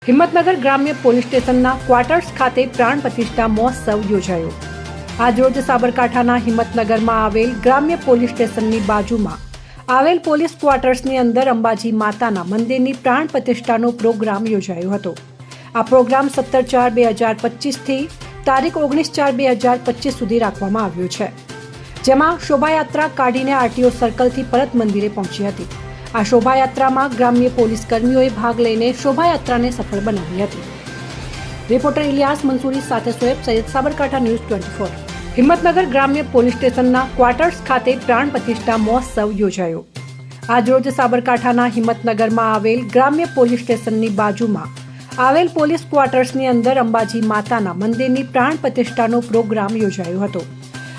હિંમતનગર ગ્રામ્ય પોલીસ સ્ટેશનના ક્વાર્ટર્સ ખાતે પ્રાણ પ્રતિષ્ઠા મહોત્સવ યોજાયો। આજરોજ સાબરકાંઠાના હિંમતનગરમાં આવેલ ગ્રામ્ય પોલીસ સ્ટેશનની બાજુમાં આવેલ પોલીસ ક્વાર્ટર્સની અંદર અંબાજી માતાના મંદિરની પ્રાણ પ્રતિષ્ઠાનો પ્રોગ્રામ યોજાયો હતો। આ પ્રોગ્રામ 17/4/2025 થી તારીખ 19/4/2025 સુધી રાખવામાં આવ્યો છે, જેમાં શોભાયાત્રા કાઢીને આરટીઓ સર્કલથી પરત મંદિરે પહોંચી હતી। આ શોભાયાત્રામાં ગ્રામ્ય પોલીસ કર્મીઓએ ભાગ લઈને શોભાયાત્રાને સફળ બનાવી હતી। રિપોર્ટર ઇલિયાસ મંસૂરી સાથે સોએબ સૈયદ, સાબરકાંઠા ન્યૂઝ 24। હિંમતનગર ગ્રામ્ય પોલીસ સ્ટેશનના ક્વાર્ટર્સ ખાતે પ્રાણ પ્રતિષ્ઠા મહોત્સવ યોજાયો। આજરોજ સાબરકાંઠાના હિંમતનગરમાં આવેલ ગ્રામ્ય પોલીસ સ્ટેશનની બાજુમાં આવેલ પોલીસ ક્વાર્ટર્સની અંદર અંબાજી માતાના મંદિરની પ્રાણ પ્રતિષ્ઠાનો પ્રોગ્રામ યોજાયો હતો।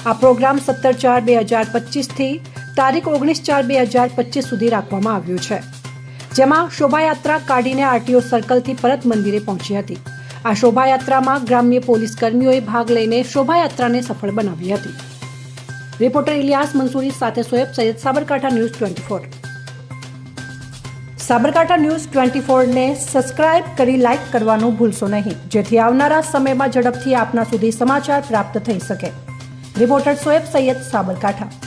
આ પ્રોગ્રામ 17/4/2025 થી તારીખ 19/4/2025 સુધી રાખવામાં આવ્યો છે, જેમાં શોભાયાત્રા કાઢીને આરટીઓ સર્કલથી પરત મંદિરે પહોંચી હતી। આ શોભાયાત્રામાં ગ્રામ્ય પોલીસ કર્મીઓએ ભાગ લઈને શોભાયાત્રાને સફળ બનાવી હતી। રિપોર્ટર ઇલિયાસ મંસૂરી સાથે સોએબ સૈયદ, સાબરકાંઠા ન્યૂઝ 24। સાબરકાંઠા ન્યૂઝ 24 ને સબસ્ક્રાઇબ કરી લાઇક કરવાનું ભૂલશો નહીં, જેથી આવનારા સમયમાં ઝડપથી આપના સુધી સમાચાર પ્રાપ્ત થઈ શકે। રિપોર્ટર સોએબ સૈયદ, સાબરકાંઠા।